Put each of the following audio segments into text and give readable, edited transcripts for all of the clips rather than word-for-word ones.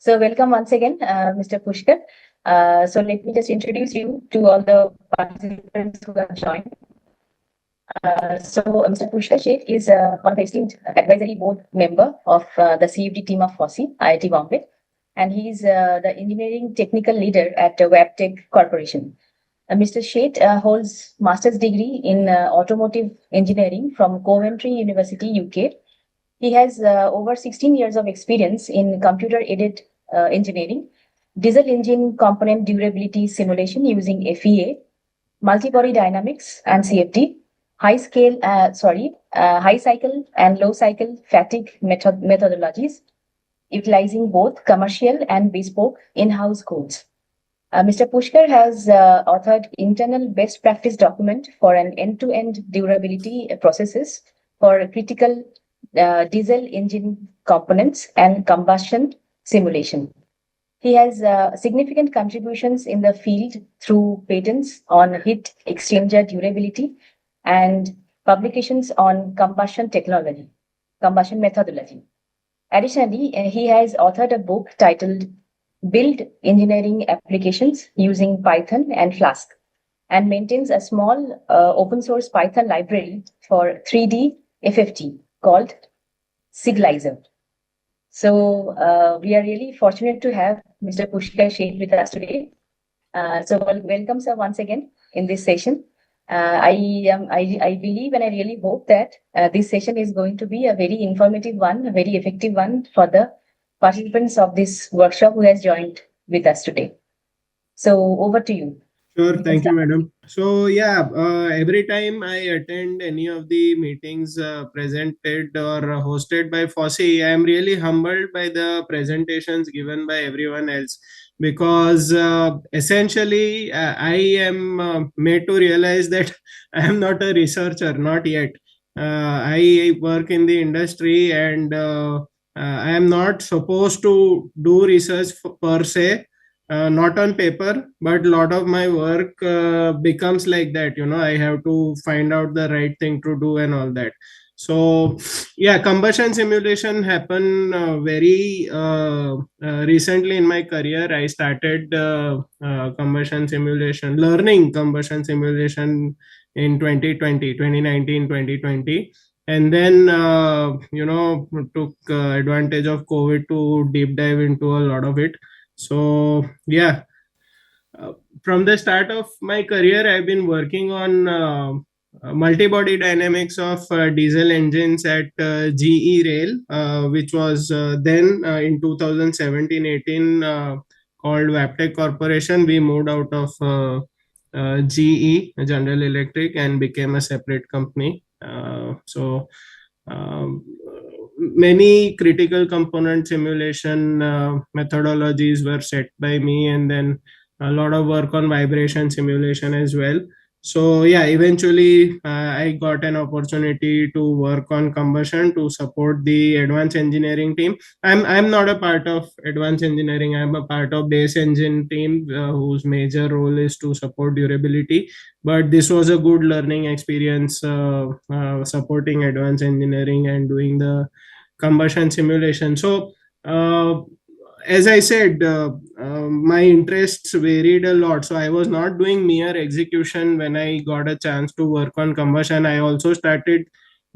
So welcome once again, Mr. Pushkar. So let me just introduce you to all the participants who have joined. So Mr. Pushkar Sheth is one of the esteemed advisory board member of the CFD team of FOSSEE, IIT Bombay, and he is the engineering technical leader at WebTech Corporation. Mr. Sheth holds master's degree in automotive engineering from Coventry University, UK. He has over 16 years of experience in computer-aided engineering, diesel engine component durability simulation using FEA, multi-body dynamics and CFD, high cycle and low cycle fatigue methodologies, utilizing both commercial and bespoke in-house codes. Mr. Pushkar has authored internal best practice document for an end-to-end durability processes for critical diesel engine components and combustion simulation. He has significant contributions in the field through patents on heat exchanger durability and publications on combustion methodology. Additionally, he has authored a book titled Build Engineering Applications Using Python and Flask, and maintains a small open source Python library for 3D FFT called Siglizer. So we are really fortunate to have Mr. Pushkar Sheth with us today. So welcome, sir, once again in this session. I believe and I really hope that this session is going to be a very informative one, a very effective one for the participants of this workshop who has joined with us today. So over to you. Sure, thank you, madam. So yeah, every time I attend any of the meetings presented or hosted by FOSSEE, I am really humbled by the presentations given by everyone else, because essentially I am made to realize that I am not a researcher, not yet. I work in the industry, and I am not supposed to do research per se, not on paper, but a lot of my work becomes like that. I have to find out the right thing to do and all that. So yeah, combustion simulation happened very recently in my career. I started learning combustion simulation in 2019, 2020. And then took advantage of COVID to deep dive into a lot of it. So yeah, from the start of my career, I've been working on multi-body dynamics of diesel engines at GE Rail, which was then in 2017-18 called WebTech Corporation. We moved out of GE, General Electric, and became a separate company. So many critical component simulation methodologies were set by me, and then a lot of work on vibration simulation as well. So yeah, eventually I got an opportunity to work on combustion to support the advanced engineering team. I'm not a part of advanced engineering. I'm a part of base engine team, whose major role is to support durability. But this was a good learning experience, supporting advanced engineering and doing the combustion simulation. So as I said, my interests varied a lot. So I was not doing mere execution when I got a chance to work on combustion. I also started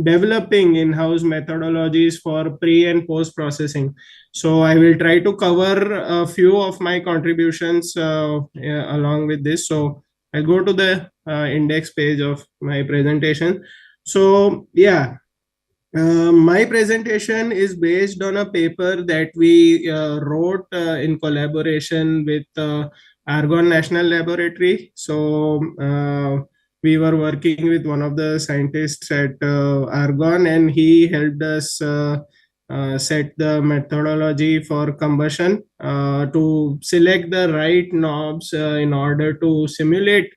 developing in-house methodologies for pre and post processing. So I will try to cover a few of my contributions along with this. So I'll go to the index page of my presentation. So yeah, my presentation is based on a paper that we wrote in collaboration with Argonne National Laboratory. So we were working with one of the scientists at Argonne, and he helped us set the methodology for combustion to select the right knobs in order to simulate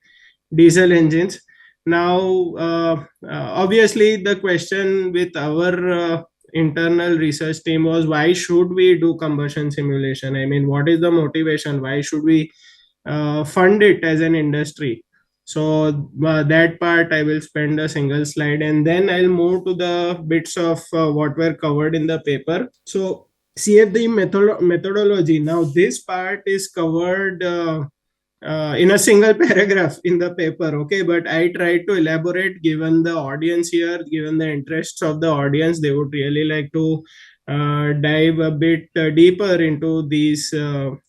diesel engines. Now, obviously, the question with our internal research team was, why should we do combustion simulation? I mean, what is the motivation? Why should we fund it as an industry? So that part I will spend a single slide, and then I'll move to the bits of what were covered in the paper. So CFD methodology. Now, this part is covered in a single paragraph in the paper, okay, but I try to elaborate given the audience here, given the interests of the audience. They would really like to dive a bit deeper into these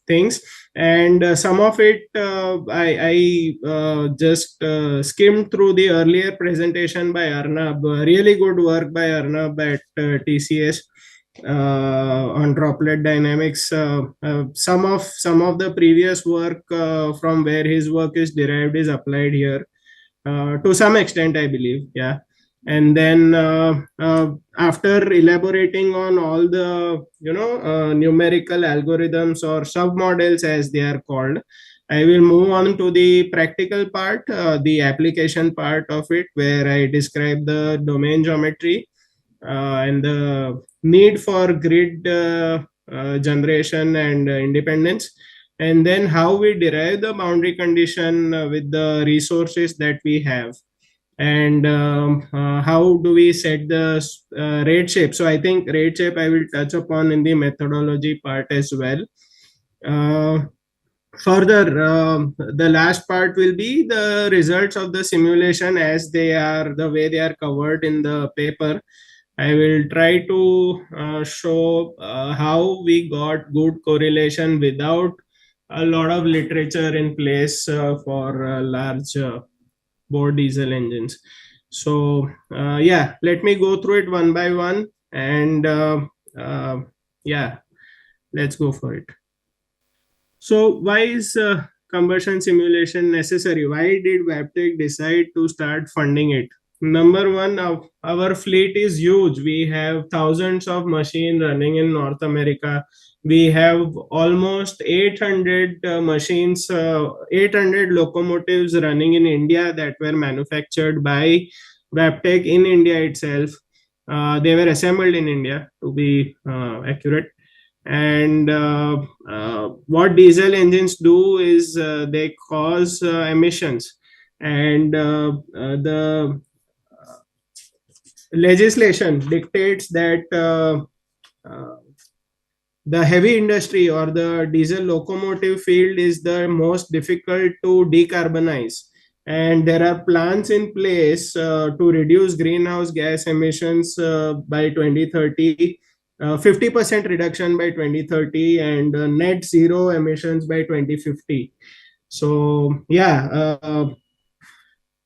things, and some of it I just skimmed through the earlier presentation by Arnab. Really good work by Arnab at TCS on droplet dynamics. Some of the previous work from where his work is derived is applied here to some extent, I believe. Yeah. And then after elaborating on all the numerical algorithms or submodels as they are called, I will move on to the practical part, the application part of it, where I describe the domain geometry and the need for grid generation and independence, and then how we derive the boundary condition with the resources that we have, and how do we set the rate shape. So I think rate shape I will touch upon in the methodology part as well. uh, Further, the last part will be the results of the simulation as they are the way they are covered in the paper. I will try to show how we got good correlation without a lot of literature in place for large bore diesel engines. So, yeah, let me go through it one by one, and uh, yeah, let's go for it. So, why is combustion simulation necessary? Why did Wabtec decide to start funding it? Number one, our fleet is huge. We have thousands of machines running in North America. We have almost 800 machines, 800 locomotives running in India that were manufactured by Wabtec in India itself. They were assembled in India, to be accurate. And what diesel engines do is they cause emissions, and the legislation dictates that the heavy industry or the diesel locomotive field is the most difficult to decarbonize, and there are plans in place to reduce greenhouse gas emissions by 2030, 50% reduction by 2030, and net zero emissions by 2050. So yeah,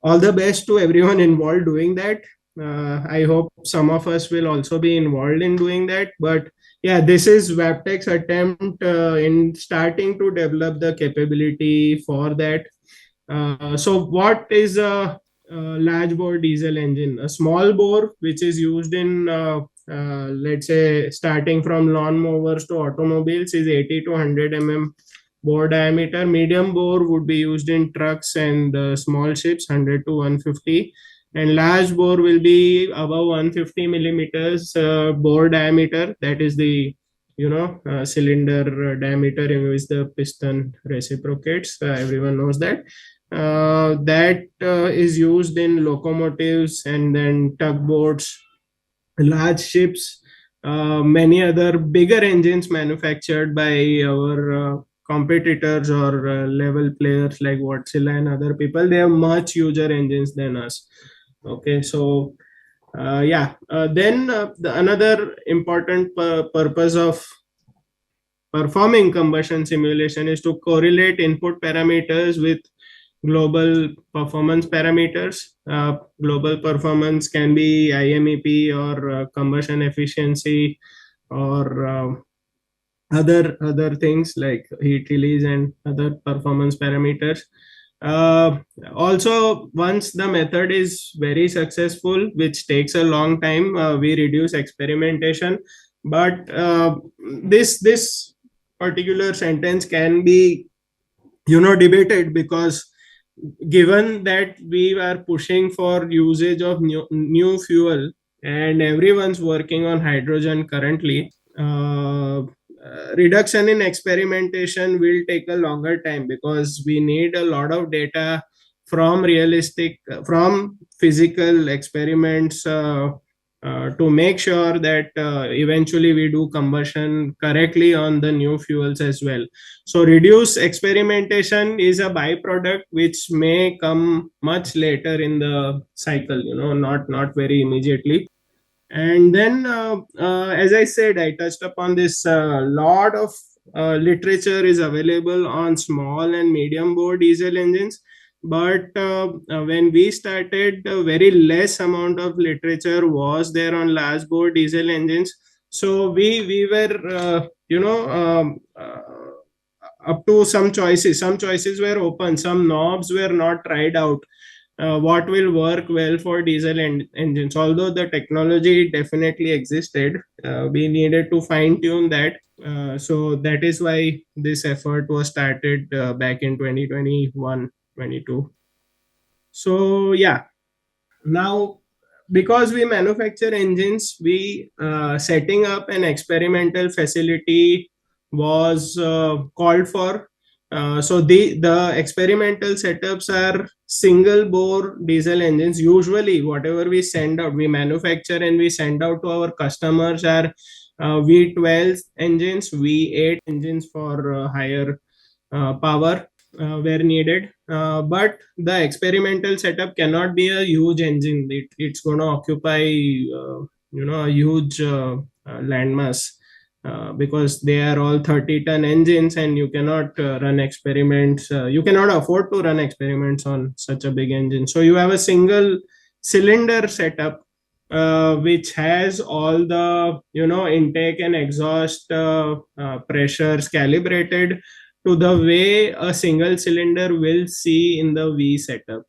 all the best to everyone involved doing that. I hope some of us will also be involved in doing that. But yeah, this is Wabtec's attempt in starting to develop the capability for that. So, what is a large bore diesel engine? A small bore, which is used in, let's say, starting from lawnmowers to automobiles, is 80 to 100 bore diameter. Medium bore would be used in trucks and small ships, 100 to 150. And large bore will be above 150 millimeters bore diameter. That is the cylinder diameter in which the piston reciprocates. Everyone knows that. That is used in locomotives and then tugboats, large ships, many other bigger engines manufactured by our competitors or level players like Wärtsilä and other people. They have much huger engines than us. Okay, so yeah, then another important purpose of performing combustion simulation is to correlate input parameters with global performance parameters. Global performance can be IMEP or combustion efficiency, or other things like heat release and other performance parameters. Uh, Also, once the method is very successful, which takes a long time, we reduce experimentation. But this particular sentence can be debated, because given that we are pushing for usage of new fuel and everyone's working on hydrogen currently, reduction in experimentation will take a longer time, because we need a lot of data from from physical experiments, to make sure that eventually we do combustion correctly on the new fuels as well. So reduced experimentation is a byproduct which may come much later in the cycle, not very immediately. And then, as I said, I touched upon this. Lot of literature is available on small and medium bore diesel engines, but when we started, very less amount of literature was there on large bore diesel engines. So we were, up to some choices. Some choices were open. Some knobs were not tried out, what will work well for diesel engines. Although the technology definitely existed, we needed to fine tune that. So that is why this effort was started back in 2021, 22. So yeah, now because we manufacture engines, we setting up an experimental facility was called for. So the experimental setups are single bore diesel engines. Usually whatever we send out, we manufacture and we send out to our customers are V12 engines, V8 engines for higher power where needed. But the experimental setup cannot be a huge engine. It's going to occupy, a huge landmass, because they are all 30-ton engines, and you cannot run experiments. You cannot afford to run experiments on such a big engine. So you have a single cylinder setup, which has all the intake and exhaust pressures calibrated to the way a single cylinder will see in the V setup.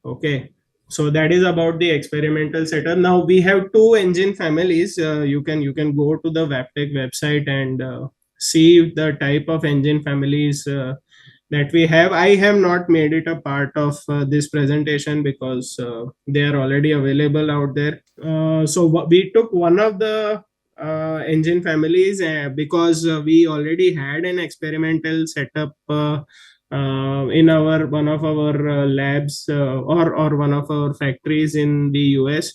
Okay. So that is about the experimental setup. Now we have two engine families. You can go to the Wabtec website and see the type of engine families that we have. I have not made it a part of this presentation because they are already available out there. So we took one of the engine families because we already had an experimental setup in our one of our labs, or one of our factories in the US,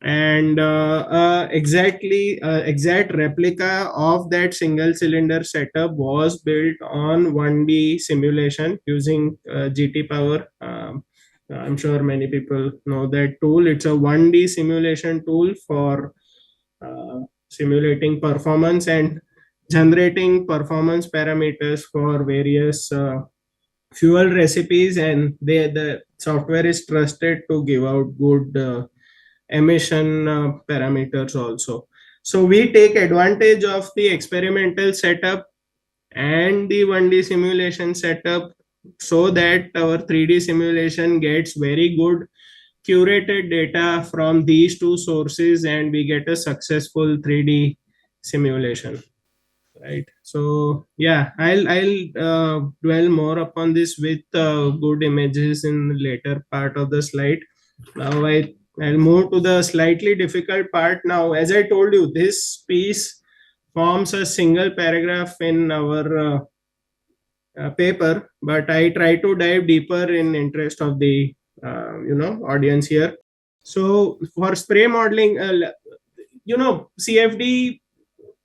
and exact replica of that single cylinder setup was built on 1D simulation using GT Power. I'm sure many people know that tool. It's a 1D simulation tool for simulating performance and generating performance parameters for various fuel recipes, and the software is trusted to give out good emission parameters also. So we take advantage of the experimental setup and the 1D simulation setup so that our 3D simulation gets very good curated data from these two sources, and we get a successful 3D simulation. Right. So yeah, I'll dwell more upon this with good images in the later part of the slide. Now I'll move to the slightly difficult part. Now, as I told you, this piece forms a single paragraph in our paper, but I try to dive deeper in interest of the audience here. So for spray modeling, CFD,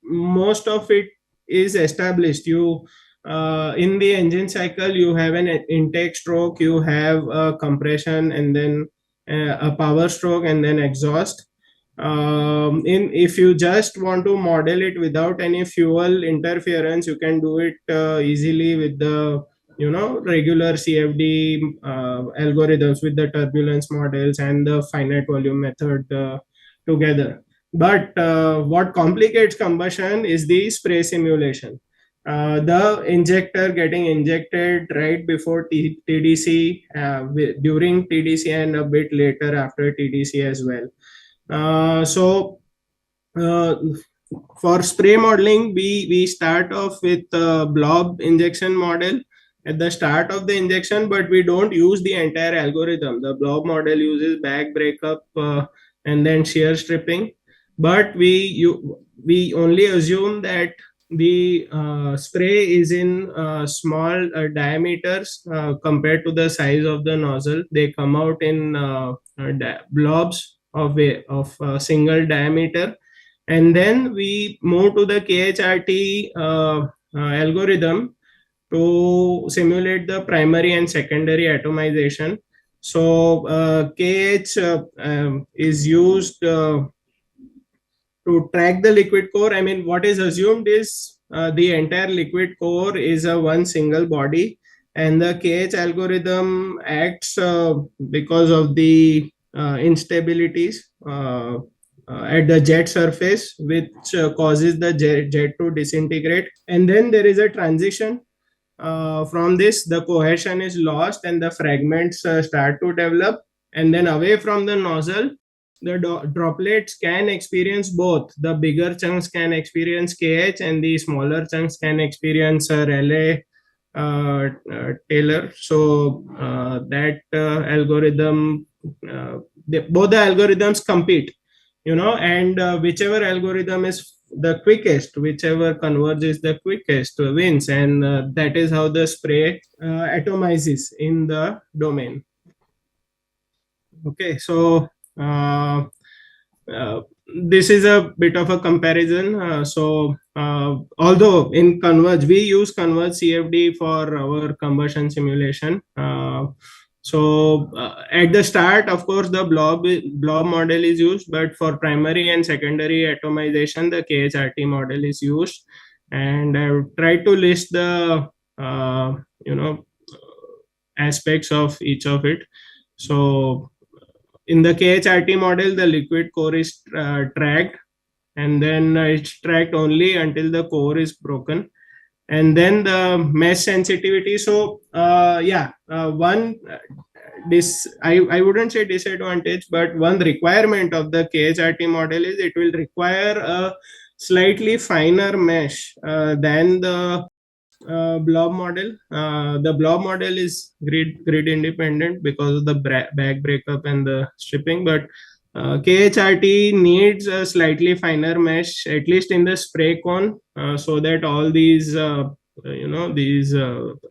most of it is established. You in the engine cycle, you have an intake stroke, you have a compression, and then a power stroke, and then exhaust. In If you just want to model it without any fuel interference, you can do it easily with the regular CFD algorithms, with the turbulence models and the finite volume method together. But what complicates combustion is the spray simulation. The injector getting injected right before TDC, during TDC, and a bit later after TDC as well. So for spray modeling, we start off with blob injection model at the start of the injection, but we don't use the entire algorithm. The blob model uses back breakup and then shear stripping, but we only assume that the spray is in small diameters compared to the size of the nozzle. They come out in blobs of a single diameter. And then we move to the KHRT algorithm to simulate the primary and secondary atomization. So KH is used to track the liquid core. I mean, what is assumed is the entire liquid core is a one single body, and the KH algorithm acts because of the instabilities at the jet surface, which causes the jet to disintegrate. And then there is a transition. From this, the cohesion is lost and the fragments start to develop. And then away from the nozzle, the droplets can experience both. The bigger chunks can experience KH, and the smaller chunks can experience Rayleigh Taylor. So that algorithm, both the algorithms compete, and whichever algorithm is the quickest, whichever converges the quickest wins, and that is how the spray atomizes in the domain. Okay, so this is a bit of a comparison. Although in Converge, we use Converge CFD for our combustion simulation. At the start, of course, the blob model is used, but for primary and secondary atomization, the KHRT model is used. And I have tried to list the aspects of each of it. So in the KHRT model, the liquid core is tracked, and then it's tracked only until the core is broken. And then the mesh sensitivity. So one I wouldn't say disadvantage, but one requirement of the KHRT model is it will require a slightly finer mesh than the blob model. The blob model is grid independent because of the back breakup and the stripping, but KHRT needs a slightly finer mesh, at least in the spray cone, so that all these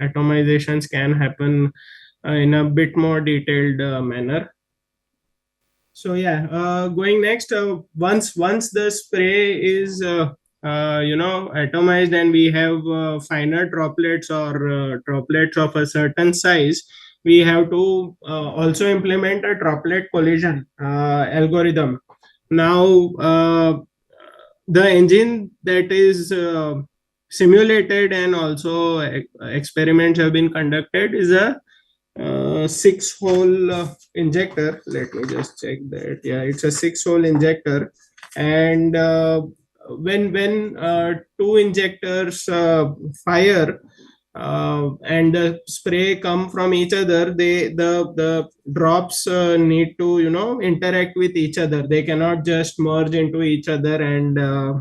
atomizations can happen in a bit more detailed manner. So going next, once the spray is atomized and we have finer droplets or droplets of a certain size, we have to also implement a droplet collision algorithm. Now, the engine that is simulated and also experiments have been conducted is a 6-hole injector. Let me just check that. Yeah, it's a 6-hole injector, and when two injectors fire and the spray come from each other, the drops need to interact with each other. They cannot just merge into each other and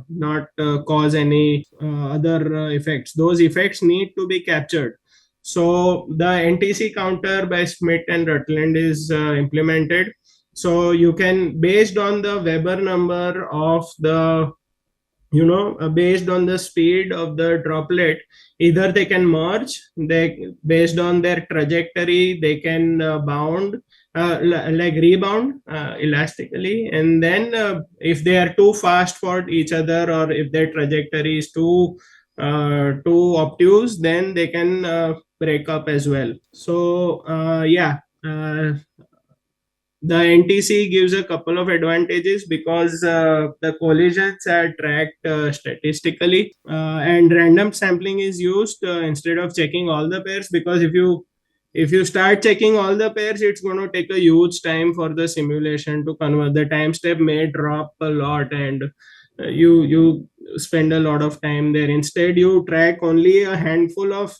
not cause any other effects. Those effects need to be captured. So the NTC counter by Schmidt and Rutland is implemented. So you can, based on the Weber number of the, based on the speed of the droplet, either they can merge, based on their trajectory, they can bound, like rebound elastically. And then if they are too fast for each other, or if their trajectory is too obtuse, then they can break up as well. So the NTC gives a couple of advantages because the collisions are tracked statistically, and random sampling is used instead of checking all the pairs, because if you start checking all the pairs, it's going to take a huge time for the simulation to convert. The time step may drop a lot, and you spend a lot of time there. Instead, you track only a handful of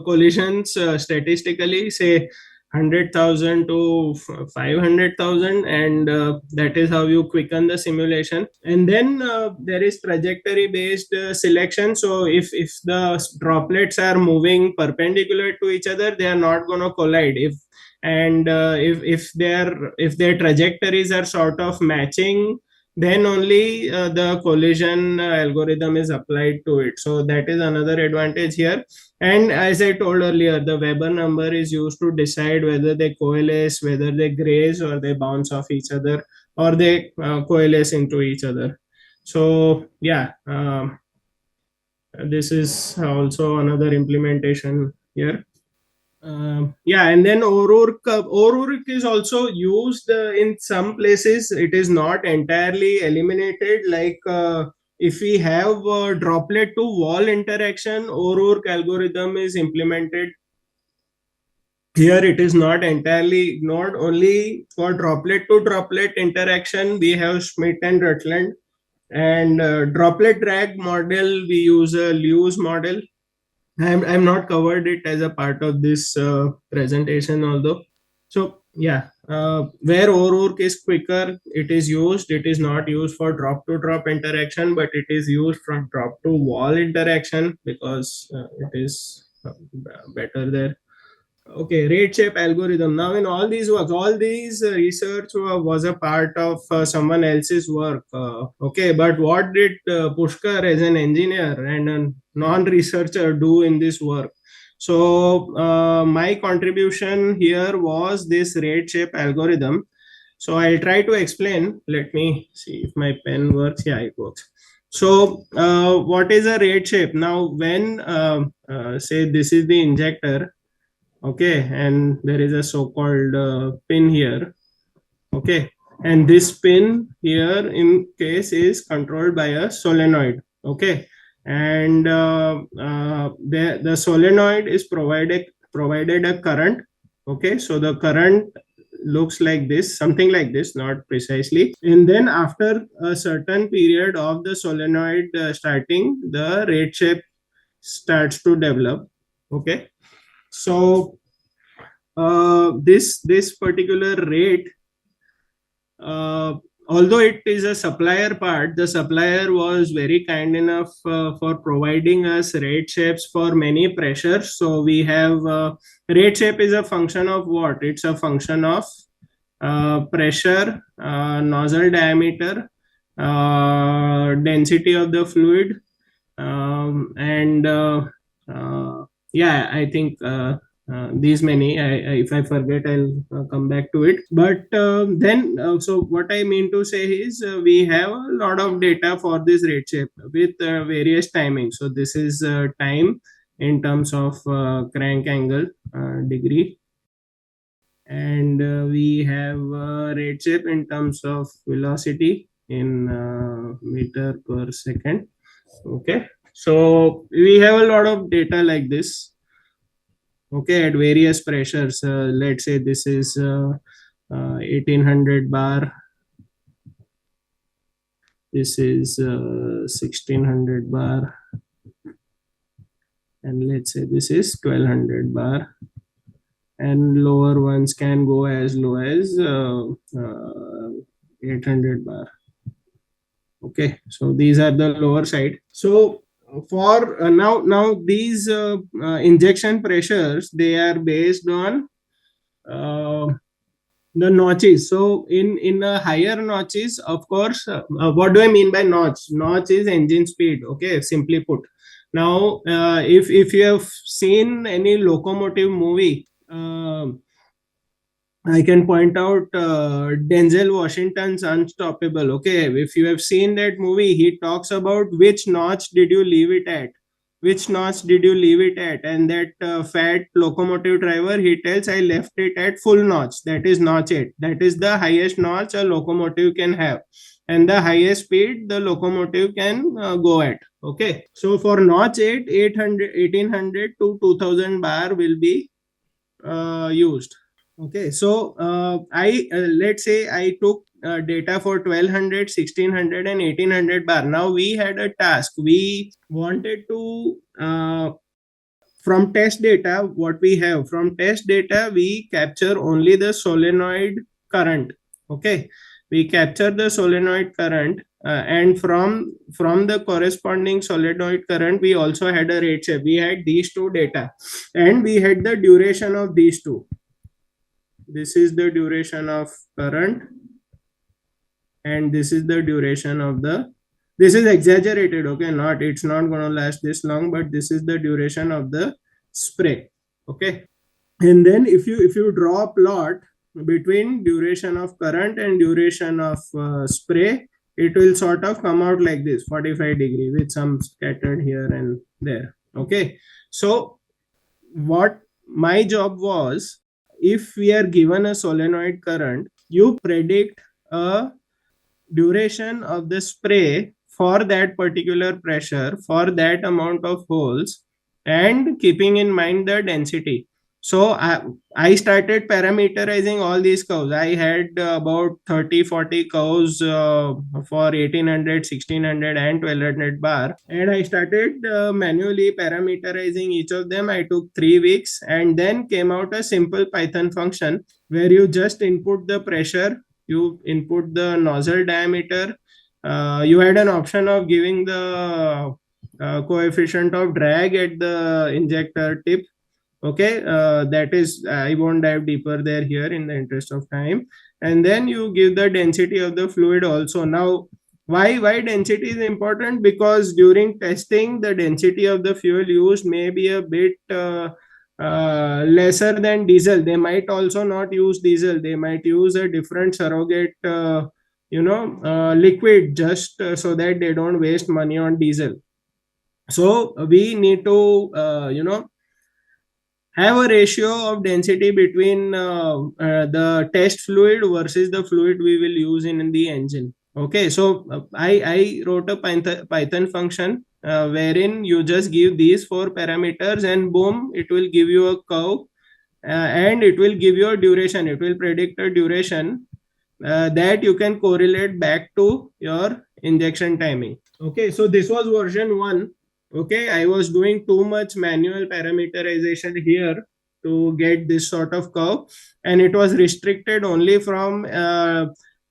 collisions statistically, say 100,000 to 500,000, and that is how you quicken the simulation. And then there is trajectory based selection. So if the droplets are moving perpendicular to each other, they are not going to collide. If their trajectories are sort of matching, then only the collision algorithm is applied to it. So that is another advantage here. And as I told earlier, the Weber number is used to decide whether they coalesce, whether they graze, or they bounce off each other, or they coalesce into each other. So yeah, this is also another implementation here. Yeah, and then O'Rourke is also used in some places. It is not entirely eliminated. Like if we have droplet to wall interaction, O'Rourke algorithm is implemented. Here it is not entirely ignored. Only for droplet to droplet interaction, we have Schmidt and Rutland. And droplet drag model, we use a Lewis model. I'm not covered it as a part of this presentation, although. So yeah, where O'Rourke is quicker, it is used. It is not used for drop to drop interaction, but it is used from drop to wall interaction because it is better there. Okay, rate shape algorithm. Now, in all these works, all these research was a part of someone else's work. Okay, but what did Pushkar as an engineer and a non-researcher do in this work? So, my contribution here was this rate shape algorithm. So, I'll try to explain. Let me see if my pen works. Yeah, it works. So, what is a rate shape? Now, when say this is the injector, okay, and there is a so-called pin here, okay, and this pin here in case is controlled by a solenoid, okay, and the solenoid is provided a current, okay, so the current looks like this, something like this, not precisely, and then after a certain period of the solenoid starting, the rate shape starts to develop, okay. So this particular rate, uh, although it is a supplier part, the supplier was very kind enough for providing us rate shapes for many pressures. So we have rate shape is a function of what? It's a function of pressure, nozzle diameter, density of the fluid, and yeah, I think these many. If I forget, I'll come back to it. But then, so what I mean to say is, we have a lot of data for this rate shape with various timings. So this is time in terms of crank angle degree, and we have rate shape in terms of velocity in meter per second. Okay, so we have a lot of data like this, okay, at various pressures. Let's say this is 1800 bar, this is 1600 bar, and let's say this is 1200 bar, and lower ones can go as low as 800 bar. Okay, so these are the lower side. So for now these injection pressures, they are based on uh, the notches. So in a higher notches, of course, what do I mean by notch? Notch is engine speed, okay, simply put. Now if you have seen any locomotive movie, I can point out Denzel Washington's Unstoppable. Okay, if you have seen that movie, he talks about which notch did you leave it at? Which notch did you leave it at? And that fat locomotive driver, he tells, I left it at full notch. That is notch 8. That is the highest notch a locomotive can have. And the highest speed the locomotive can go at. Okay, so for notch 8, 800, 1800 to 2000 bar will be used. Okay, so I let's say I took data for 1200, 1600, and 1800 bar. Now we had a task. We wanted to from test data, what we have from test data, we capture only the solenoid current. Okay, we capture the solenoid current, and from the corresponding solenoid current, we also had a rate shape. We had these two data, and we had the duration of these two. This is the duration of current, and this is the duration of the, this is exaggerated, okay, not, it's not going to last this long, but this is the duration of the spray. Okay, and then if you draw a plot between duration of current and duration of spray, it will sort of come out like this, 45 degree with some scattered here and there. Okay, so what my job was, if we are given a solenoid current, you predict a duration of the spray for that particular pressure, for that amount of holes, and keeping in mind the density. So I started parameterizing all these curves. I had about 30-40 curves for 1800, 1600 and 1200 bar, and I started manually parameterizing each of them. I took 3 weeks, and then came out a simple Python function where you just input the pressure, you input the nozzle diameter, you had an option of giving the coefficient of drag at the injector tip. Okay, that is, I won't dive deeper there here in the interest of time. And then you give the density of the fluid also. Now, why density is important? Because during testing, the density of the fuel used may be a bit lesser than diesel. They might also not use diesel, they might use a different surrogate liquid, just so that they don't waste money on diesel. So we need to have a ratio of density between the test fluid versus the fluid we will use in the engine. Okay, so I wrote a Python function wherein you just give these 4 parameters, and boom, it will give you a curve, and it will give you a duration. It will predict a duration that you can correlate back to your injection timing. Okay, so this was version 1. Okay, I was doing too much manual parameterization here to get this sort of curve, and it was restricted only from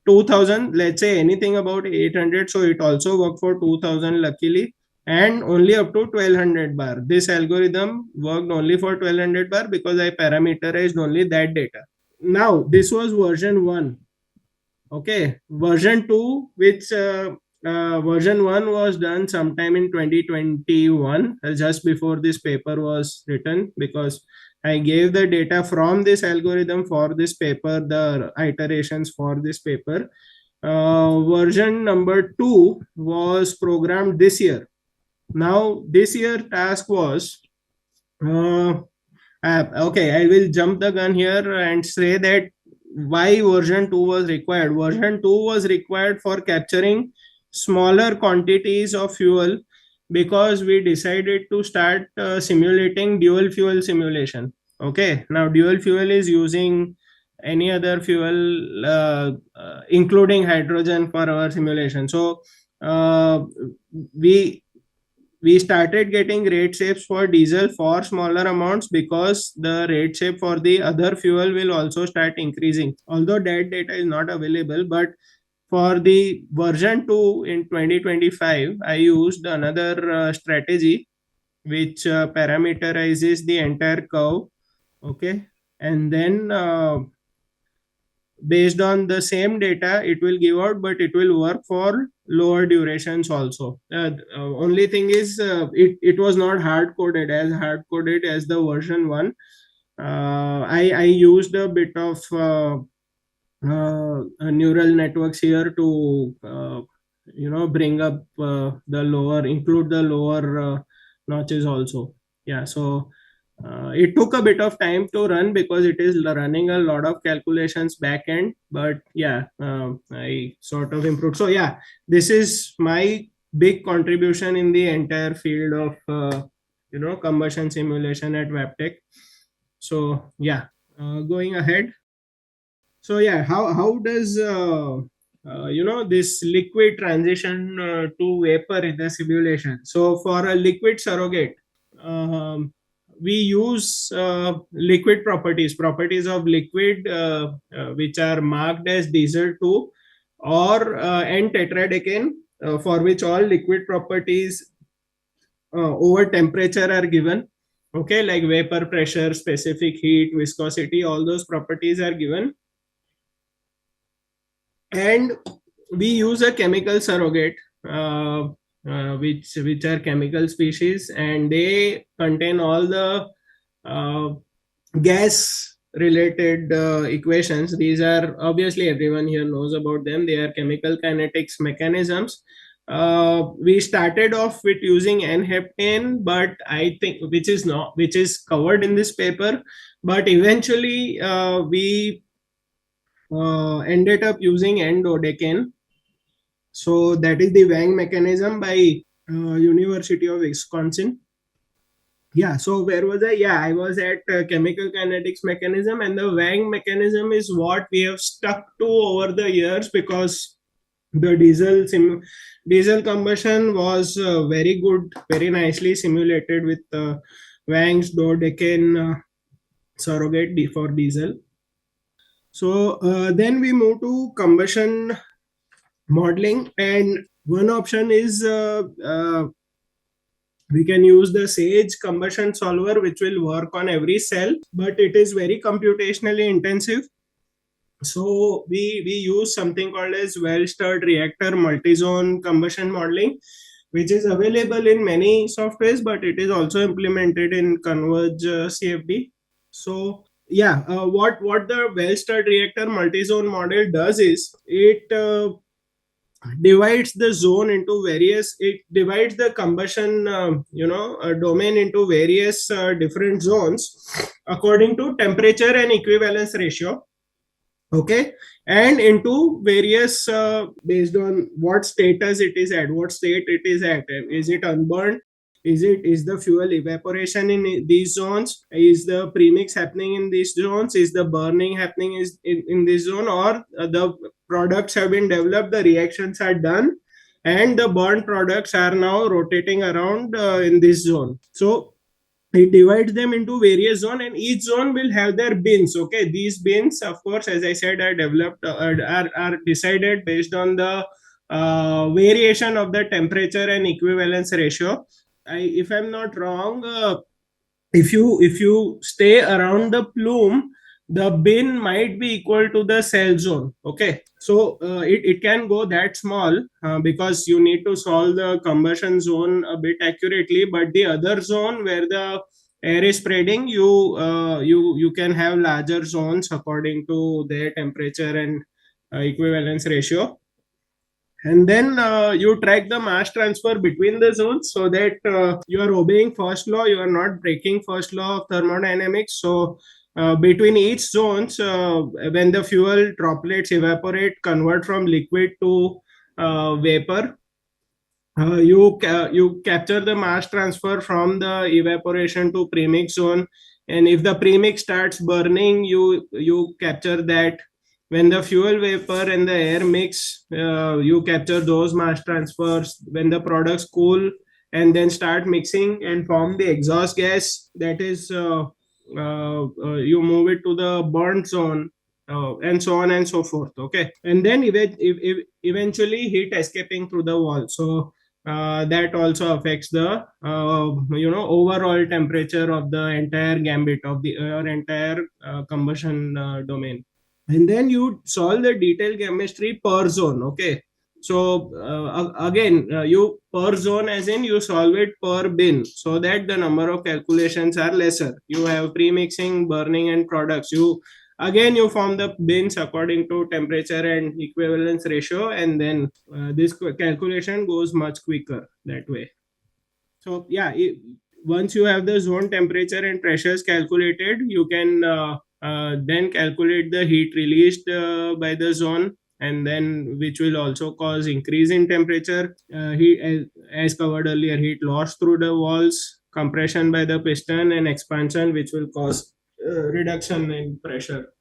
2000, let's say anything about 800. So it also worked for 2000 luckily, and only up to 1200 bar. This algorithm worked only for 1200 bar because I parameterized only that data. Now this was version 1. Okay, version 2, which version 1 was done sometime in 2021, just before this paper was written, because I gave the data from this algorithm for this paper, the iterations for this paper. Version number 2 was programmed this year. Now this year task was okay, I will jump the gun here and say that why version 2 was required. Version 2 was required for capturing smaller quantities of fuel, because we decided to start simulating dual fuel simulation. Okay, now dual fuel is using any other fuel, including hydrogen, for our simulation. So we started getting rate shapes for diesel for smaller amounts, because the rate shape for the other fuel will also start increasing, although that data is not available. But for the version 2 in 2025, I used another strategy which parameterizes the entire curve. Okay, and then based on the same data it will give out, but it will work for lower durations also. Only thing is, it was not hard coded as the version 1. I used a bit of neural networks here to bring up include the lower notches also. Yeah, so it took a bit of time to run because it is running a lot of calculations back end, but yeah, I sort of improved. So yeah, this is my big contribution in the entire field of combustion simulation at Wabtec. So yeah, going ahead. So yeah, how does this liquid transition to vapor in the simulation? So for a liquid surrogate, um, we use liquid properties of liquid, which are marked as diesel 2 or N tetradecane, for which all liquid properties over temperature are given. Okay, like vapor pressure, specific heat, viscosity, all those properties are given. And we use a chemical surrogate, which are chemical species, and they contain all the uh, gas related equations. These are obviously everyone here knows about them. They are chemical kinetics mechanisms. We started off with using n-heptane, but I think which is covered in this paper, but eventually we ended up using n-dodecane. So that is the Wang mechanism by University of Wisconsin. Yeah, so where was I? Yeah, I was at chemical kinetics mechanism, and the Wang mechanism is what we have stuck to over the years, because the diesel combustion was very good, very nicely simulated with Wang's dodecane surrogate for diesel. So then we move to combustion modeling, and one option is we can use the Sage combustion solver, which will work on every cell, but it is very computationally intensive. So we use something called as well-stirred reactor multi-zone combustion modeling, which is available in many softwares, but it is also implemented in Converge CFD. So yeah, what the well-stirred reactor multi-zone model does is it divides the zone into various, it divides the combustion domain into various different zones according to temperature and equivalence ratio. Okay, and into various based on what status it is at, what state it is at. Is it unburned? Is the fuel evaporation in these zones? Is the premix happening in these zones? Is the burning happening is in this zone? Or the products have been developed, the reactions are done, and the burned products are now rotating around in this zone. So it divides them into various zones, and each zone will have their bins. Okay, these bins, of course, as I said, are developed are decided based on the variation of the temperature and equivalence ratio. If I'm not wrong, if you stay around the plume, the bin might be equal to the cell zone. Okay, so it can go that small because you need to solve the combustion zone a bit accurately, but the other zone where the air is spreading, you can have larger zones according to their temperature and equivalence ratio. And then you track the mass transfer between the zones, so that you are obeying first law, you are not breaking first law of thermodynamics. So between each zones, when the fuel droplets evaporate, convert from liquid to vapor, you capture the mass transfer from the evaporation to premix zone. And if the premix starts burning, you capture that. When the fuel vapor and the air mix, you capture those mass transfers. When the products cool and then start mixing and form the exhaust gas, that is you move it to the burnt zone, and so on and so forth. Okay, and then eventually heat escaping through the wall. So that also affects the overall temperature of the entire gambit of the entire combustion domain. And then you solve the detailed chemistry per zone. Okay, so again, you per zone, as in you solve it per bin, so that the number of calculations are lesser. You have pre-mixing, burning, and products. Again you form the bins according to temperature and equivalence ratio, and then this calculation goes much quicker that way. So yeah, once you have the zone temperature and pressures calculated, you can then calculate the heat released by the zone, and then which will also cause increase in temperature. Heat, as covered earlier, heat loss through the walls, compression by the piston, and expansion, which will cause reduction in pressure.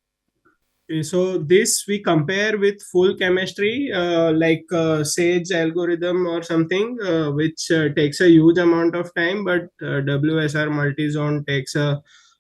Okay, so this we compare with full chemistry, like Sage algorithm or something, which takes a huge amount of time, but WSR multi-zone takes a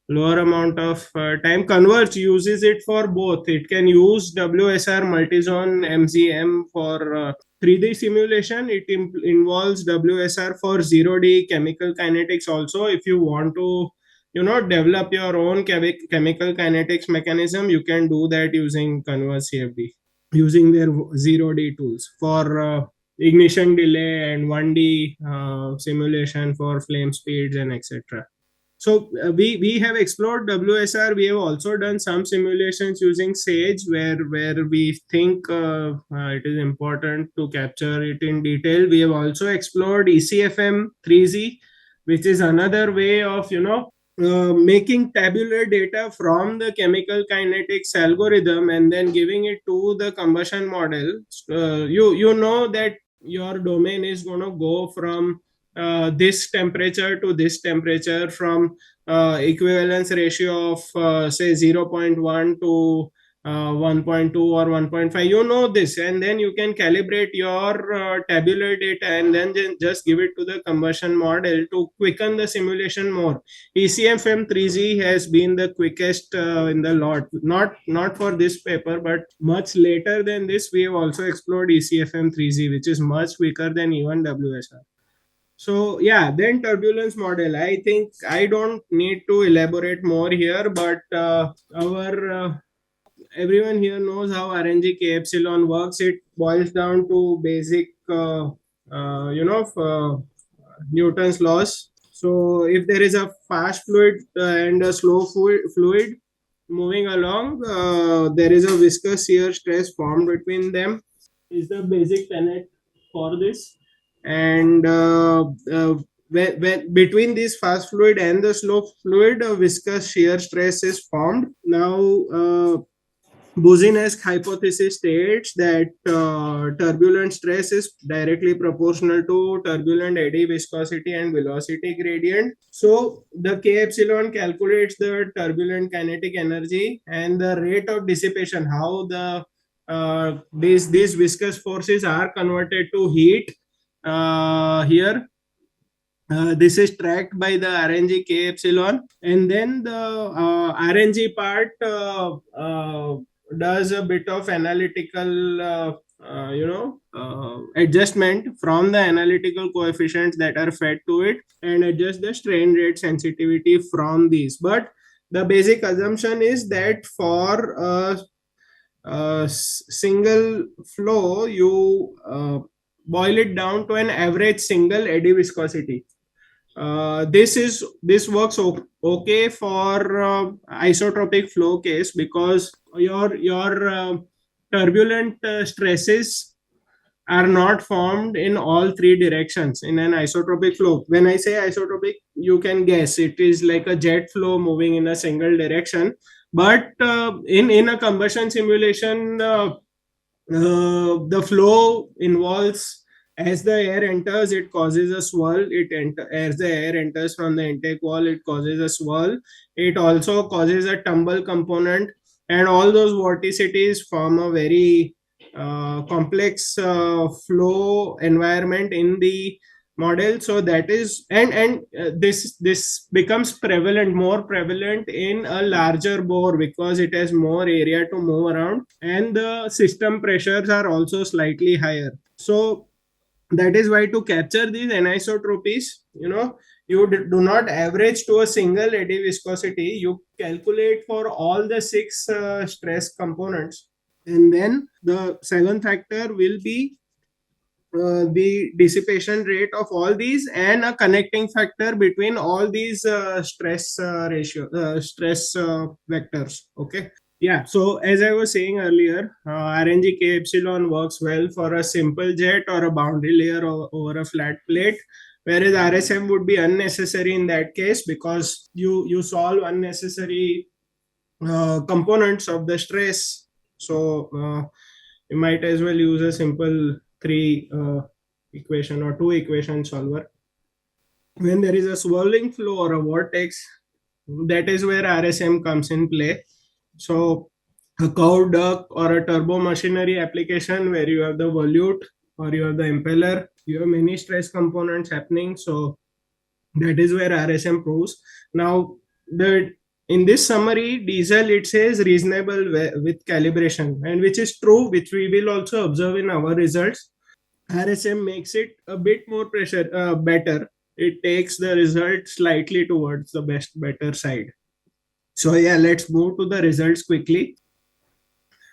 lower amount of time. Converge uses it for both. It can use WSR multi-zone MZM for 3D simulation. It involves WSR for 0D chemical kinetics also. If you want to develop your own chemical kinetics mechanism, you can do that using Converge CFD. using their 0D tools for ignition delay and 1D simulation for flame speeds and etc. So we have explored WSR. We have also done some simulations using Sage, where we think it is important to capture it in detail. We have also explored ECFM 3Z, which is another way of making tabular data from the chemical kinetics algorithm and then giving it to the combustion model. You know that your domain is going to go from this temperature to this temperature, from equivalence ratio of say 0.1 to 1.2 or 1.5. You know this, and then you can calibrate your tabular data and then just give it to the combustion model to quicken the simulation more. ECFM3Z has been the quickest in the lot. Not for this paper, but much later than this, we have also explored ECFM3Z, which is much quicker than even WSR. So yeah, then turbulence model. I think I don't need to elaborate more here, but our everyone here knows how RNG epsilon works. It boils down to basic, Newton's laws. So if there is a fast fluid and a slow fluid moving along, there is a viscous shear stress formed between them. Is the basic tenet for this, and between this fast fluid and the slow fluid, a viscous shear stress is formed. Now, Boussinesq hypothesis states that turbulent stress is directly proportional to turbulent eddy viscosity and velocity gradient. So the K epsilon calculates the turbulent kinetic energy and the rate of dissipation, how these viscous forces are converted to heat here. This is tracked by the RNG K epsilon, and then the RNG part does a bit of analytical adjustment from the analytical coefficients that are fed to it and adjust the strain rate sensitivity from these. But the basic assumption is that for a single flow, you boil it down to an average single eddy viscosity. This works okay for isotropic flow case, because your turbulent stresses are not formed in all three directions in an isotropic flow. When I say isotropic, you can guess it is like a jet flow moving in a single direction. But in a combustion simulation, the flow involves, as the air enters, it causes a swirl. As the air enters from the intake wall, it causes a swirl. It also causes a tumble component, and all those vorticities form a very complex flow environment in the model. So that is, and this becomes more prevalent in a larger bore, because it has more area to move around, and the system pressures are also slightly higher. So that is why, to capture these anisotropies, you do not average to a single eddy viscosity. You calculate for all the six stress components, and then the seventh factor will be the dissipation rate of all these, and a connecting factor between all these stress vectors. Okay. Yeah, so as I was saying earlier, RNG K epsilon works well for a simple jet or a boundary layer over a flat plate, whereas RSM would be unnecessary in that case, because you solve unnecessary components of the stress. So you might as well use a simple three equation or two equation solver. When there is a swirling flow or a vortex, that is where RSM comes in play. So a curved duct or a turbo machinery application, where you have the volute or you have the impeller, you have many stress components happening. So that is where RSM proves. Now, in this summary, diesel, it says reasonable with calibration, and which is true, which we will also observe in our results. RSM makes it a bit more better. It takes the result slightly towards the better side. So yeah, let's move to the results quickly.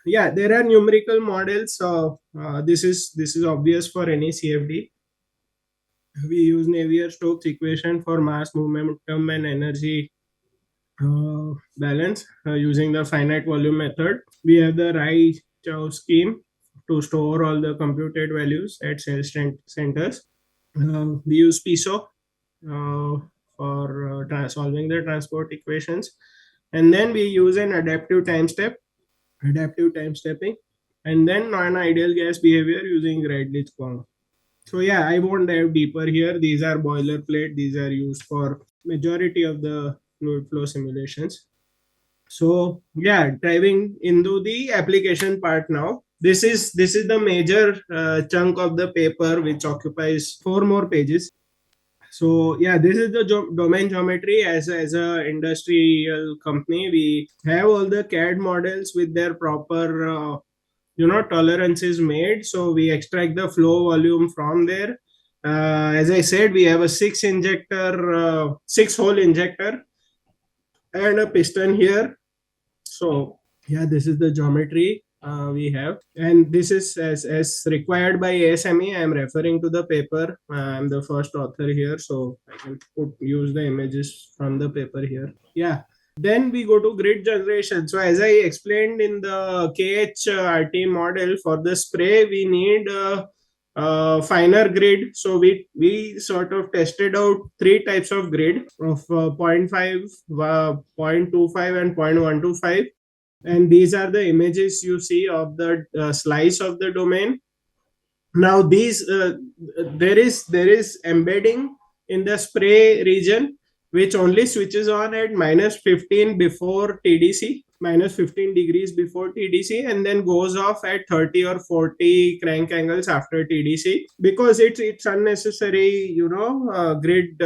yeah, there are numerical models. This is obvious for any CFD. We use Navier-Stokes equation for mass, momentum, and energy balance using the finite volume method. We have the Rye-Chow scheme to store all the computed values at cell centers. We use PISO for solving the transport equations, and then we use an adaptive time stepping, and then non-ideal gas behavior using Redlich-Kwong. So yeah, I won't dive deeper here. These are boilerplate. These are used for majority of the fluid flow simulations. So yeah, diving into the application part now. This is the major chunk of the paper, which occupies 4 more pages. So yeah, this is the domain geometry. As a industrial company, we have all the CAD models with their proper tolerances made. So we extract the flow volume from there. As I said, we have a six hole injector and a piston here. So yeah, this is the geometry we have, and this is as required by ASME. I am referring to the paper. I'm the first author here, so I can use the images from the paper here. Yeah. Then we go to grid generation. So as I explained in the KHRT model, for the spray we need finer grid. So we sort of tested out 3 types of grid of 0.5, 0.25, and 0.125. And these are the images you see of the slice of the domain. Now these there is embedding in the spray region, which only switches on at -15 before TDC, -15 degrees before TDC, and then goes off at 30 or 40 crank angles after TDC, because it's unnecessary, grid,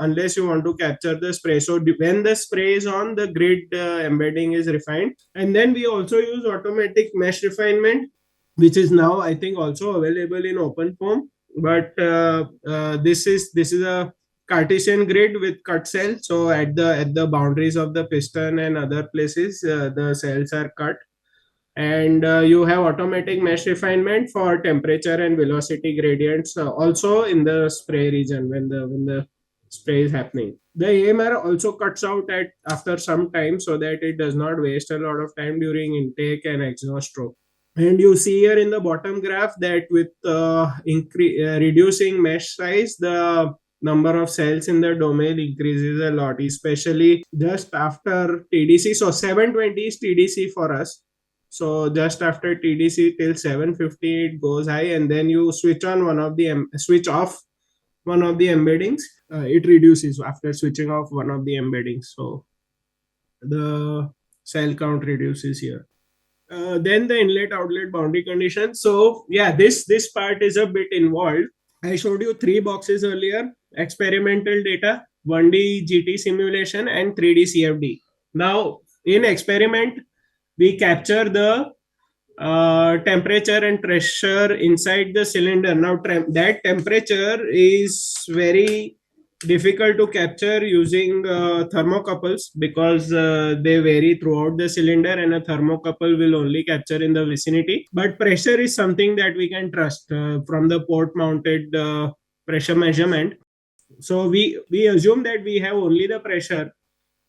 unless you want to capture the spray. So when the spray is on, the grid embedding is refined. And then we also use automatic mesh refinement, which is now I think also available in OpenFOAM. But this is a Cartesian grid with cut cells. So at the boundaries of the piston and other places, the cells are cut, and you have automatic mesh refinement for temperature and velocity gradients also in the spray region when the spray is happening. The AMR also cuts out at after some time, so that it does not waste a lot of time during intake and exhaust stroke. And you see here in the bottom graph that with reducing mesh size, the number of cells in the domain increases a lot, especially just after TDC. So 720 is TDC for us. So just after TDC till 750 it goes high, and then you switch off one of the embeddings. It reduces after switching off one of the embeddings. So the cell count reduces here. Then the inlet outlet boundary condition. So yeah, this part is a bit involved. I showed you 3 boxes earlier: experimental data, 1D GT simulation, and 3D CFD. Now in experiment, we capture the temperature and pressure inside the cylinder. Now that temperature is very difficult to capture using thermocouples, because they vary throughout the cylinder, and a thermocouple will only capture in the vicinity. But pressure is something that we can trust from the port mounted pressure measurement. So we assume that we have only the pressure.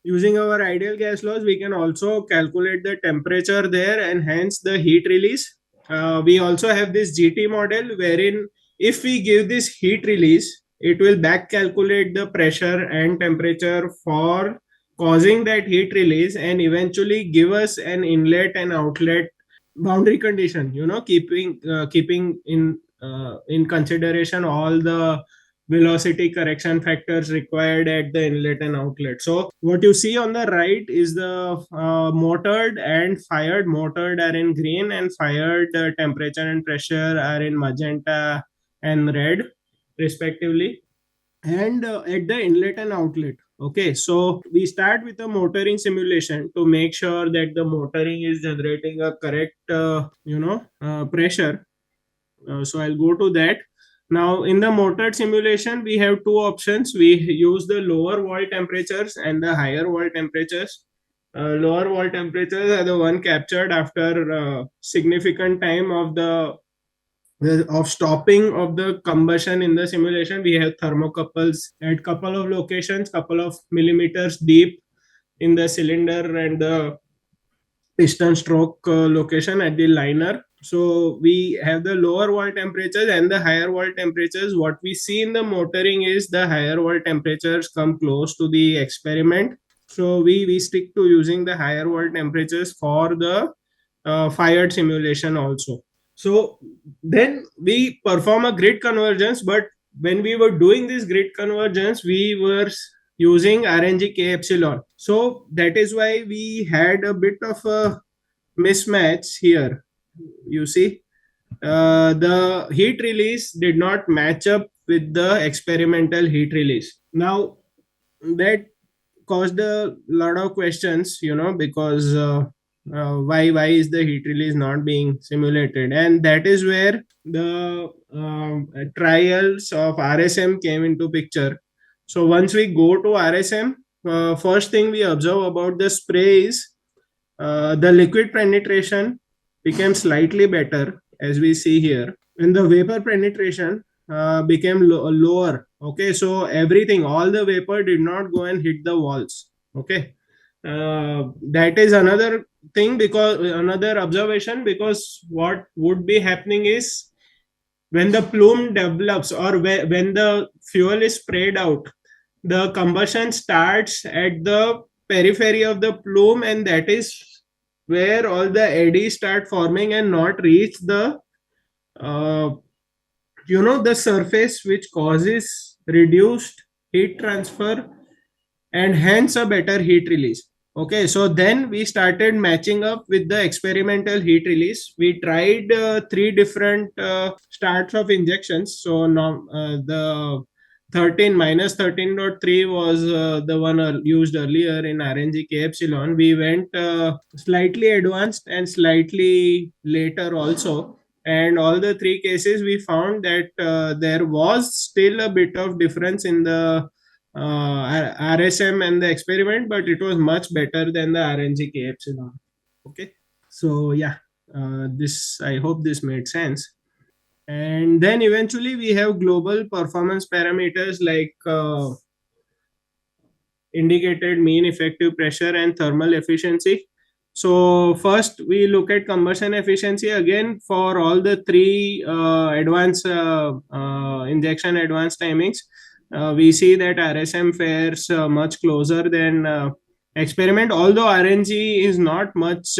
Using our ideal gas laws, we can also calculate the temperature there and hence the heat release. We also have this GT model, wherein if we give this heat release, it will back calculate the pressure and temperature for causing that heat release, and eventually give us an inlet and outlet boundary condition, keeping in consideration all the velocity correction factors required at the inlet and outlet. So what you see on the right is the motored and fired. Motored are in green, and fired temperature and pressure are in magenta and red respectively. And at the inlet and outlet, okay, so we start with a motoring simulation to make sure that the motoring is generating a correct pressure. So I'll go to that. Now in the motored simulation, we have 2 options. We use the lower wall temperatures and the higher wall temperatures. lower wall temperatures are the one captured after significant time of the of stopping of the combustion in the simulation. We have thermocouples at couple of locations, couple of millimeters deep in the cylinder and the piston stroke location at the liner. So we have the lower wall temperatures and the higher wall temperatures. What we see in the motoring is the higher wall temperatures come close to the experiment. So we stick to using the higher wall temperatures for the fired simulation also. So then we perform a grid convergence, but when we were doing this grid convergence, we were using RNG-K epsilon. So that is why we had a bit of a mismatch here. You see, the heat release did not match up with the experimental heat release. Now that caused a lot of questions, because why is the heat release not being simulated? And that is where the trials of RSM came into picture. So once we go to RSM, first thing we observe about the spray is the liquid penetration became slightly better, as we see here, and the vapor penetration became lower. Okay, so everything, all the vapor did not go and hit the walls. Okay, that is another thing, because another observation, because what would be happening is when the plume develops, or when the fuel is sprayed out, the combustion starts at the periphery of the plume, and that is where all the eddies start forming and not reach the uh, the surface, which causes reduced heat transfer and hence a better heat release. Okay, so then we started matching up with the experimental heat release. We tried three different starts of injections. So now the 13 was the one used earlier in RNG-K epsilon. We went slightly advanced and slightly later also. And all the three cases, we found that there was still a bit of difference in the RSM and the experiment, but it was much better than the RNG-K epsilon. Okay, so yeah, this, I hope this made sense. And then eventually we have global performance parameters like indicated mean effective pressure and thermal efficiency. So first we look at combustion efficiency again for all the three advanced injection advanced timings. We see that RSM fares much closer than experiment, although RNG is not much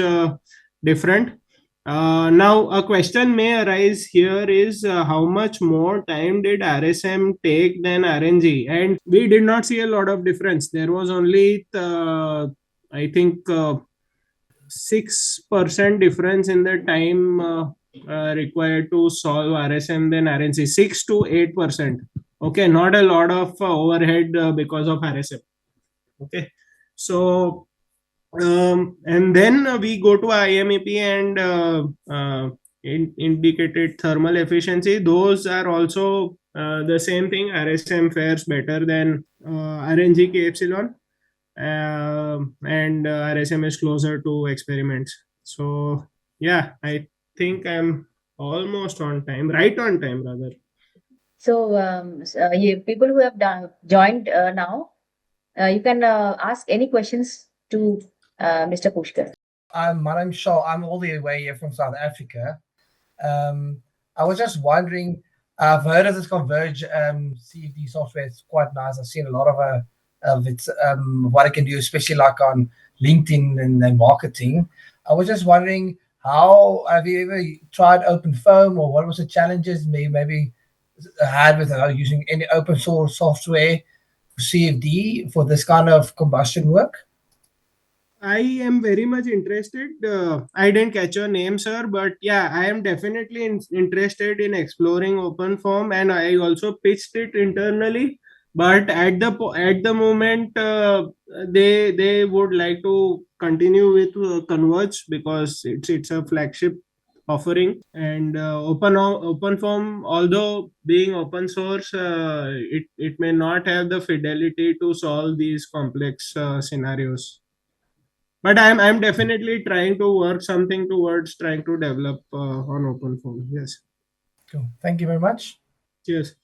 different. Now, a question may arise here is how much more time did RSM take than RNG? And we did not see a lot of difference. There was only, I think, 6% difference in the time required to solve RSM than RNG. 6 to 8%. Okay, not a lot of overhead because of RSM. Okay, so and then we go to IMEP and indicated thermal efficiency. Those are also the same thing. RSM fares better than RNG-K epsilon, and RSM is closer to experiments. So yeah, I think I'm almost on time, right on time rather. So, people who have joined now, you can ask any questions to Mr. Pushkar. My name's Shaw. I'm all the way here from South Africa. I was just wondering, I've heard of this Converge CFD software. It's quite nice. I've seen a lot of its what it can do, especially like on LinkedIn and marketing. I was just wondering, how have you ever tried OpenFOAM, or what was the challenges maybe had with using any open source software for CFD for this kind of combustion work? I am very much interested. I didn't catch your name, sir, but yeah, I am definitely interested in exploring OpenFOAM, and I also pitched it internally. But at the moment, they would like to continue with Converge, because it's a flagship offering, and OpenFOAM, although being open source, it may not have the fidelity to solve these complex scenarios. But I'm definitely trying to work something towards trying to develop on OpenFOAM. Yes. Cool. Thank you very much. Cheers.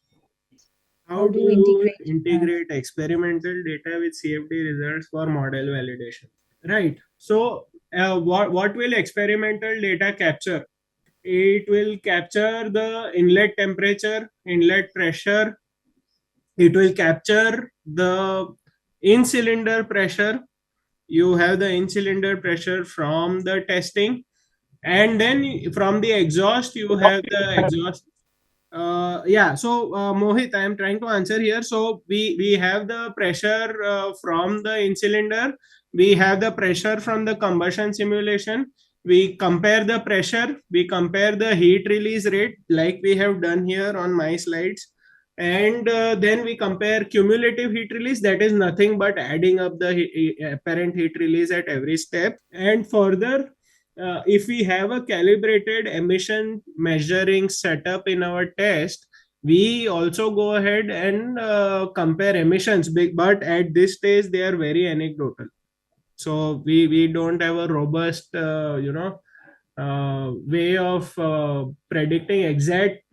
How How do do you you integrate? integrate experimental data with CFD results for model validation? Right. So, what will experimental data capture? It will capture the inlet temperature, inlet pressure. It will capture the in cylinder pressure. You have the in cylinder pressure from the testing, and then from the exhaust, you have the exhaust. Yeah, so Mohit, I am trying to answer here. So we have the pressure from the in cylinder, we have the pressure from the combustion simulation. We compare the pressure, we compare the heat release rate, like we have done here on my slides, and then we compare cumulative heat release. That is nothing but adding up the apparent heat release at every step, and further if we have a calibrated emission measuring setup in our test, we also go ahead and compare emissions, but at this stage they are very anecdotal. So we don't have a robust way of predicting exact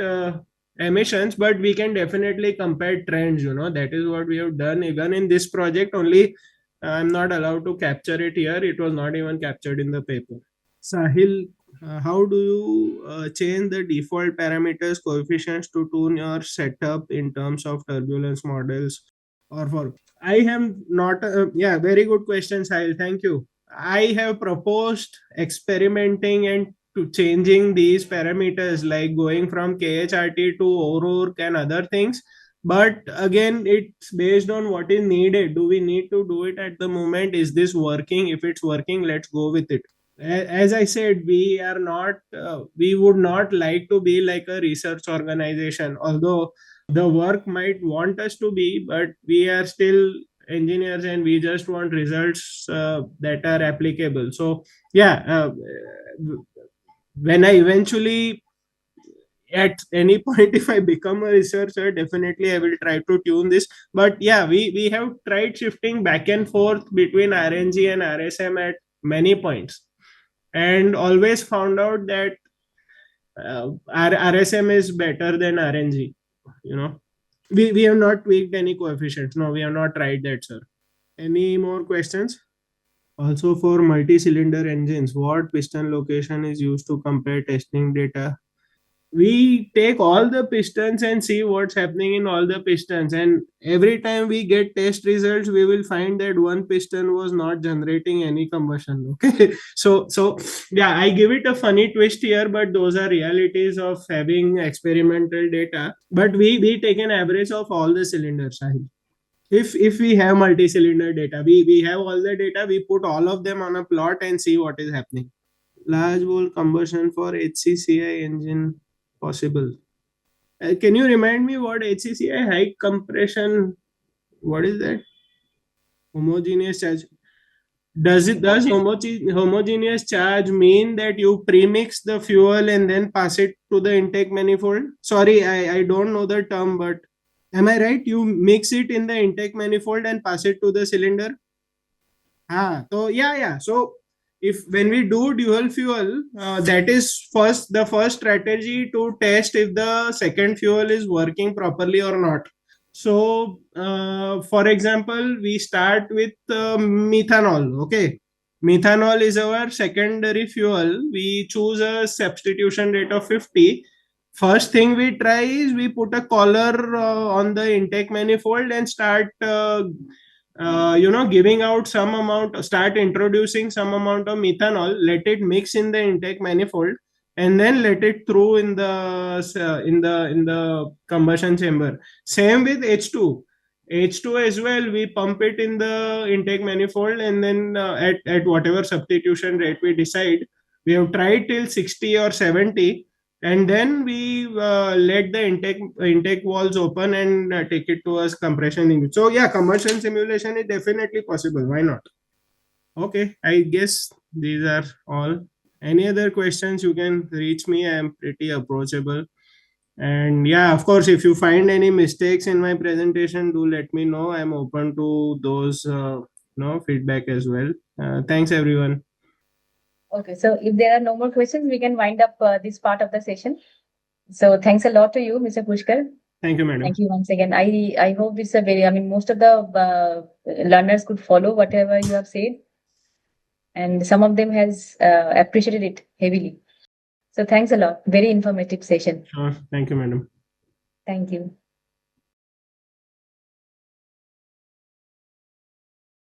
emissions, but we can definitely compare trends. That is what we have done even in this project. Only I'm not allowed to capture it here. It was not even captured in the paper. Sahil, how do you change the default parameters coefficients to tune your setup in terms of turbulence models or for? I have not. Yeah, very good question, Sahil. Thank you. I have proposed experimenting and to changing these parameters, like going from KHRT to ORORC and other things. But again, it's based on what is needed. Do we need to do it at the moment? Is this working? If it's working, let's go with it. As I said, we are not, we would not like to be like a research organization, although the work might want us to be, but we are still engineers and we just want results that are applicable. So, yeah, when I eventually, at any point, if I become a researcher, definitely I will try to tune this. But yeah, we have tried shifting back and forth between RNG and RSM at many points, and always found out that RSM is better than RNG. We have not tweaked any coefficients. No, we have not tried that, sir. Any more questions? Also, for multi-cylinder engines, what piston location is used to compare testing data? We take all the pistons and see what's happening in all the pistons, and every time we get test results, we will find that one piston was not generating any combustion. Okay. So yeah, I give it a funny twist here, but those are realities of having experimental data. But we take an average of all the cylinders. If we have multi-cylinder data, we have all the data, we put all of them on a plot and see what is happening. Large volume combustion for HCCI engine possible. Can you remind me what HCCI, high compression? What is that? Homogeneous charge. Does homogeneous charge mean that you premix the fuel and then pass it to the intake manifold? Sorry, I don't know the term, but am I right? You mix it in the intake manifold and pass it to the cylinder? So yeah. So if when we do dual fuel, that is the first strategy to test if the second fuel is working properly or not. So for example, we start with methanol. Okay, methanol is our secondary fuel. We choose a substitution rate of 50. First thing we try is we put a collar on the intake manifold and start giving out some amount, start introducing some amount of methanol, let it mix in the intake manifold, and then let it through in the combustion chamber. Same with H2 as well. We pump it in the intake manifold, and then at whatever substitution rate we decide. We have tried till 60 or 70, and then we let the intake walls open and take it to a compression engine. So yeah, combustion simulation is definitely possible. Why not? Okay, I guess these are all. Any other questions, you can reach me. I am pretty approachable. And yeah, of course, if you find any mistakes in my presentation, do let me know. I'm open to those feedback as well. Thanks everyone. Okay, so if there are no more questions, we can wind up this part of the session. So thanks a lot to you, Mr. Pushkar. Thank you, madam. Thank you once again. I hope it's a very, I mean, most of the learners could follow whatever you have said, and some of them has appreciated it heavily. So thanks a lot. Very informative session. Sure. Thank you, madam. Thank you.